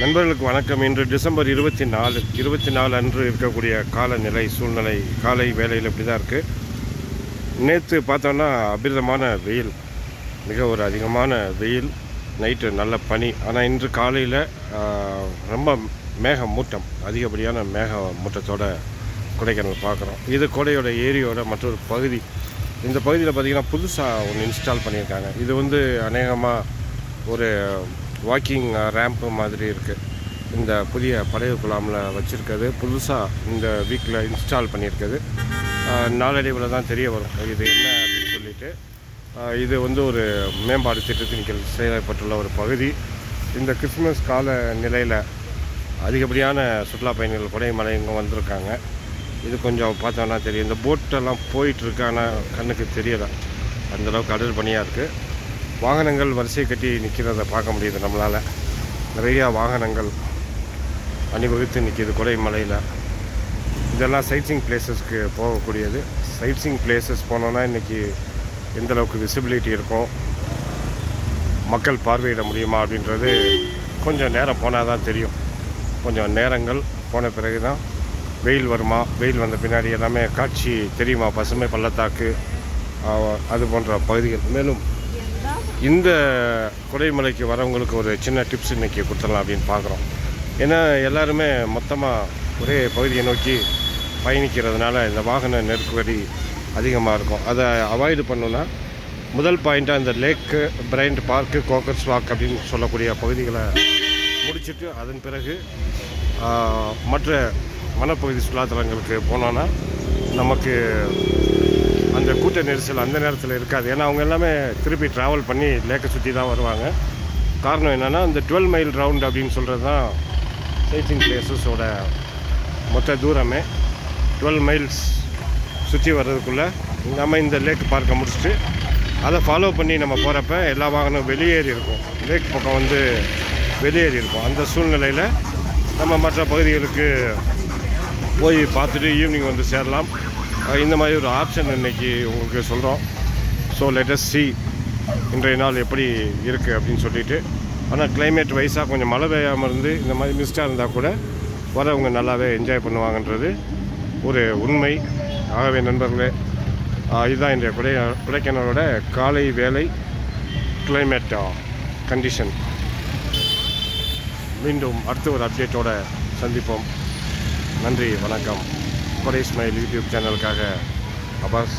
நண்பர்களுக்கு வணக்கம். இன்று டிசம்பர் 24 அன்று இருக்கக்கூடிய காலநிலை சூழ்நிலை காலை வேளையில் இப்படி தான் இருக்குது. நேற்று பார்த்தோன்னா அபிரிதமான வெயில், மிக ஒரு அதிகமான வெயில், நைட்டு நல்ல பனி. ஆனால் இன்று காலையில் ரொம்ப மேகமூட்டம், அதிகப்படியான மேகமூட்டத்தோட கொடைக்கானல் பார்க்குறோம். இது கோடையோட ஏரியோட மற்றொரு பகுதி. இந்த பகுதியில் பார்த்திங்கன்னா புதுசாக ஒன்று இன்ஸ்டால் பண்ணியிருக்காங்க. இது அநேகமாக ஒரு வாக்கிங் ரேம்ப்பு மாதிரி இருக்குது. இந்த புதிய பழைய குழாமில் வச்சுருக்கிறது புதுசாக இந்த வீக்கில் இன்ஸ்டால் பண்ணியிருக்குது. நாளடைவில் தான் தெரிய வரும் இது என்ன அப்படின்னு சொல்லிட்டு. இது ஒரு மேம்பாடு திட்டத்தின் கீழ் செயல்பட்டுள்ள ஒரு பகுதி. இந்த கிறிஸ்மஸ் கால நிலையில் அதிகப்படியான சுற்றுலா பயணிகள் கொடைமலை இங்கே வந்திருக்காங்க. இது கொஞ்சம் பார்த்தோன்னா தெரியும். இந்த போட்டெல்லாம் போயிட்டுருக்கு, ஆனால் கண்ணுக்கு தெரியலை, அந்தளவுக்கு கடல் பனியாக இருக்குது. வாகனங்கள் வரிசை கட்டி நிற்கிறத பார்க்க முடியுது நம்மளால். நிறையா வாகனங்கள் அணிவகுத்து நிற்கிது கொடைமலையில். இதெல்லாம் சைட்சிங் பிளேஸஸ்க்கு போகக்கூடியது. சைட்சிங் பிளேஸஸ் போனோன்னா இன்றைக்கி எந்தளவுக்கு விசிபிலிட்டி இருக்கும், மக்கள் பார்வையிட முடியுமா அப்படின்றது கொஞ்சம் நேரம் போனால் தான் தெரியும். கொஞ்சம் நேரங்கள் போன பிறகு தான் வெயில் வருமா, வெயில் வந்த பின்னாடி எல்லாமே காட்சி தெரியுமா, பசுமை பள்ளத்தாக்கு அது போன்ற பகுதிகள். மேலும் இந்த கொடைமலைக்கு வரவங்களுக்கு ஒரு சின்ன டிப்ஸ் இன்றைக்கி கொடுத்துடலாம் அப்படின்னு பார்க்குறோம். ஏன்னா எல்லாருமே மொத்தமாக ஒரே பகுதியை நோக்கி பயணிக்கிறதுனால இந்த வாகன நெருக்கடி அதிகமாக இருக்கும். அதை அவாய்டு பண்ணணுன்னா முதல் பாயிண்ட்டாக இந்த லேக்கு, பிரைண்ட் பார்க்கு, கோக்கர்ஸ் வாக் அப்படின்னு சொல்லக்கூடிய பகுதிகளை முடிச்சுட்டு அதன் பிறகு மற்ற வனப்பகுதி சுற்றுலாத்தலங்களுக்கு போனோன்னா நமக்கு அந்த கூட்ட நெரிசல் அந்த நேரத்தில் இருக்காது. ஏன்னா அவங்க எல்லாமே திருப்பி ட்ராவல் பண்ணி லேக்கை சுற்றி தான் வருவாங்க. காரணம் என்னென்னா இந்த 12 மைல் ரவுண்ட் அப்படின்னு சொல்கிறது தான் சைட்சிங் பிளேஸஸோட மொத்த தூரமே. 12 மைல்ஸ் சுற்றி வர்றதுக்குள்ளே நம்ம இந்த லேக் பார்க்க முடிச்சுட்டு அதை ஃபாலோ பண்ணி நம்ம போகிறப்ப எல்லா வாகனம் வெளியேறி இருக்கும், லேக் பக்கம் வெளியேறி இருக்கும். அந்த சூழ்நிலையில் நம்ம மற்ற பகுதிகளுக்கு போய் பார்த்துட்டு ஈவினிங் சேரலாம். இந்த மாதிரி ஒரு ஆப்ஷன் இன்றைக்கி உங்களுக்கு சொல்கிறோம். ஸோ லெட் அஸ் see இன்றைய நாள் எப்படி இருக்குது அப்படின்னு சொல்லிட்டு. ஆனால் கிளைமேட் வைஸாக கொஞ்சம் மழை பெய்யாமல் இருந்து இந்த மாதிரி மிஸ்டாக இருந்தால் கூட வரவங்க நல்லாவே என்ஜாய் பண்ணுவாங்கன்றது ஒரு உண்மை. ஆகவே நண்பர்களே, இதுதான் இன்றைய கொடைக்கானலோட காலை வேலை கிளைமேட் கண்டிஷன். மீண்டும் அடுத்த ஒரு அப்டேட்டோடு சந்திப்போம். நன்றி, வணக்கம். கொடை ஸ்மைல் யூடியூப் சேனலுக்காக அப்பாஸ்.